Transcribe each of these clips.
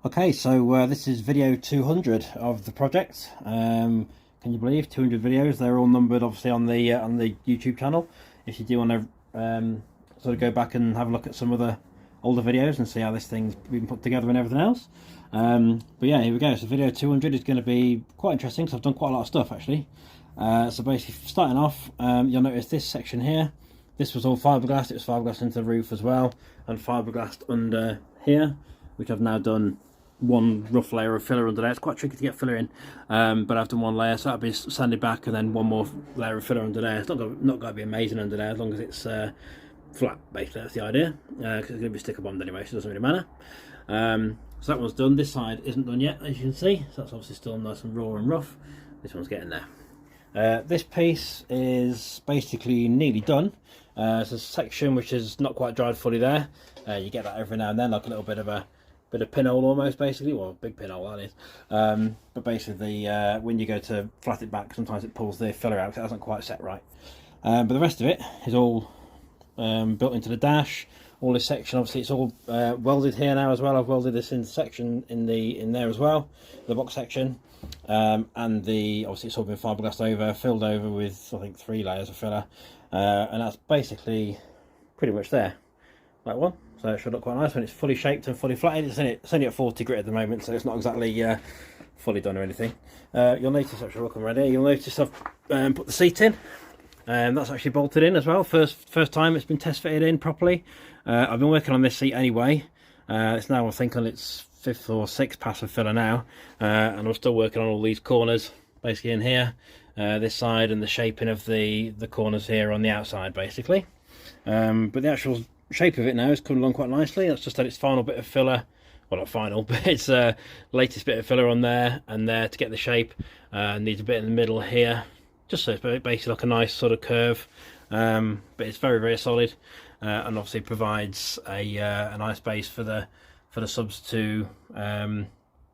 Okay, so this is video 200 of the project. Can you believe 200 videos? They're all numbered, obviously, on the YouTube channel. If you do want to sort of go back and have a look at some of the older videos and see how this thing's been put together and everything else. But yeah, here we go. So video 200 is going to be quite interesting because I've done quite a lot of stuff actually. So basically, starting off, you'll notice this section here. This was all fiberglass. It was fiberglass into the roof as well, and fiberglass under here, which I've now done one rough layer of filler under there. It's quite tricky to get filler in, but I've done one layer, so that'll be sanded back, and then one more layer of filler under there. It's not going to be amazing under there as long as it's flat. Basically, that's the idea, because it's going to be sticker bombed anyway, so it doesn't really matter. So that one's done. This side isn't done yet, as you can see, so that's obviously still nice and raw and rough. This one's getting there. This piece is basically nearly done. It's a section which is not quite dried fully there. You get that every now and then, like a little bit of pinhole almost, basically, well, big pinhole that is. But basically, when you go to flat it back, sometimes it pulls the filler out because it hasn't quite set right. But the rest of it is all built into the dash. All this section, obviously, it's all welded here now as well. I've welded this in section in there as well, the box section, and obviously it's all been fiberglassed over, filled over with I think 3 layers of filler, and that's basically pretty much there. That one. So it should look quite nice when it's fully shaped and fully flattened. It's only at 40 grit at the moment, so it's not exactly fully done or anything. You'll notice, actually, look already, you'll notice I've put the seat in. That's actually bolted in as well. First time it's been test fitted in properly. I've been working on this seat anyway. It's now, I think, on its 5th or 6th pass of filler now, and I'm still working on all these corners, basically in here, this side, and the shaping of the corners here on the outside, basically. But the actual shape of it now is coming along quite nicely. That's just had its final bit of filler, well, not final, but it's latest bit of filler on there and there to get the shape. Needs a bit in the middle here, just so it's basically like a nice sort of curve, but it's very, very solid, and obviously provides a nice base for the subs to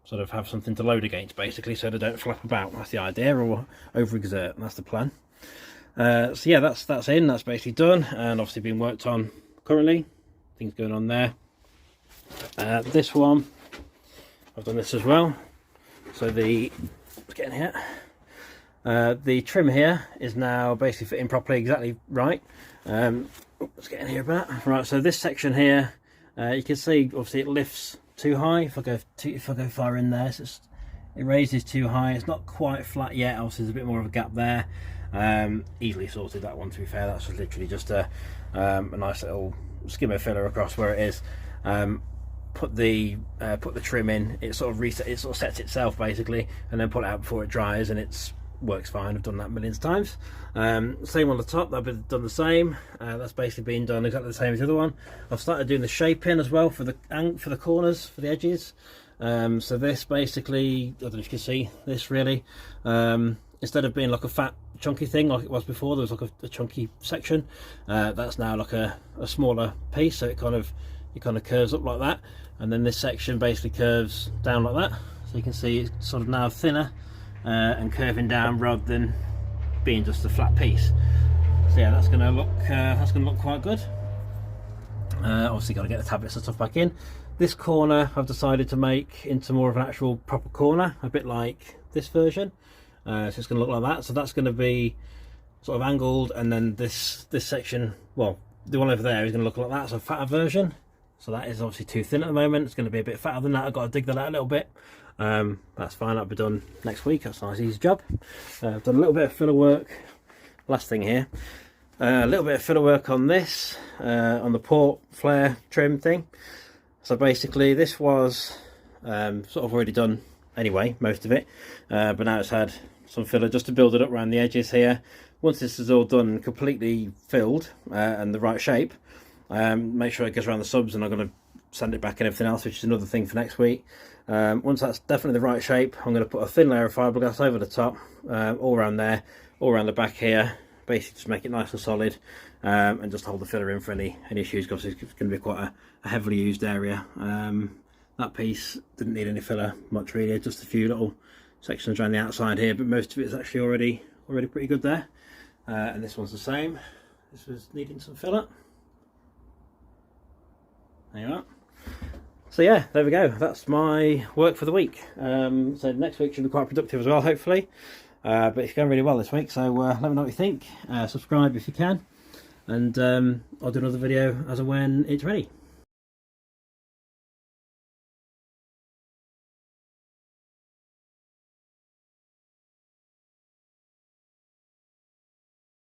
sort of have something to load against, basically, so they don't flap about. That's the idea, or overexert. That's the plan. So yeah, that's in. That's basically done, and obviously being worked on currently. Things going on there. This one, I've done this as well. So let's get in here. The trim here is now basically fitting properly, exactly right. Let's get in here about. Right, so this section here, you can see obviously it lifts too high. If I go far in there, it raises too high. It's not quite flat yet. Obviously, there's a bit more of a gap there. Easily sorted, that one, to be fair. That's literally just a nice little skimmer filler across where it is. Put the trim in. It sort of sets itself basically, and then pull it out before it dries, and it works fine. I've done that millions of times. Same on the top. I've done the same. That's basically been done exactly the same as the other one. I've started doing the shaping as well for the corners, for the edges. So this basically, I don't know if you can see this really. Instead of being like a fat chunky thing like it was before, there was like a chunky section. That's now like a smaller piece, so it kind of curves up like that, and then this section basically curves down like that. So you can see it's sort of now thinner and curving down rather than being just a flat piece. So yeah, that's going to look quite good. Obviously got to get the tablets and stuff back in. This corner I've decided to make into more of an actual proper corner, a bit like this version. So it's going to look like that. So that's going to be sort of angled, and then this section, well, the one over there is going to look like that. It's a fatter version. So that is obviously too thin at the moment. It's going to be a bit fatter than that. I've got to dig that out a little bit. That's fine. That'll be done next week. That's a nice easy job. I've done a little bit of filler work. Last thing here, a little bit of filler work on this, on the port flare trim thing. So basically this was sort of already done anyway, most of it, but now it's had some filler just to build it up around the edges here. Once this is all done and completely filled and the right shape, make sure it goes around the subs, and I'm going to sand it back and everything else, which is another thing for next week. Once that's definitely the right shape, I'm going to put a thin layer of fiberglass over the top, all around there, all around the back here, basically just make it nice and solid, and just hold the filler in for any issues, because it's going to be quite a heavily used area. That piece didn't need any filler much really, just a few little sections around the outside here, but most of it is actually already pretty good there. And this one's the same. This was needing some filler. There you are. So yeah, there we go. That's my work for the week. So next week should be quite productive as well, hopefully. But it's going really well this week, so let me know what you think. Subscribe if you can, and I'll do another video as and when it's ready.